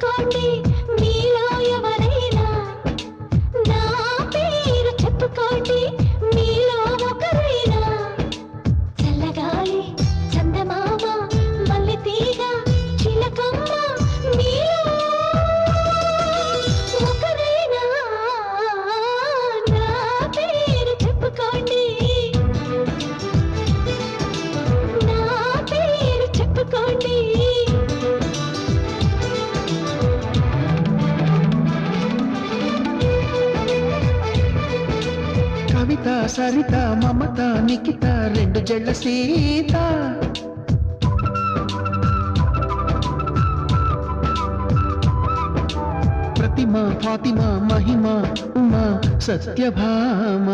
చెప్పుకోండి మీలో ఎవరైనా, నా పేరు చెప్పుకోండి మీలో ఒకరైనా. చల్లగాలి చందమామ మల్లె తీగ చిలకమ్మ మీలో ఒకరైనా, నా పేరు చెప్పుకోండి, నా పేరు చెప్పుకోండి. కవిత సరిత మమత నిఖిత రెండు జళ్ళ సీత, ప్రతిమ ఫాతిమ మహిమ ఉమా సత్యభామ.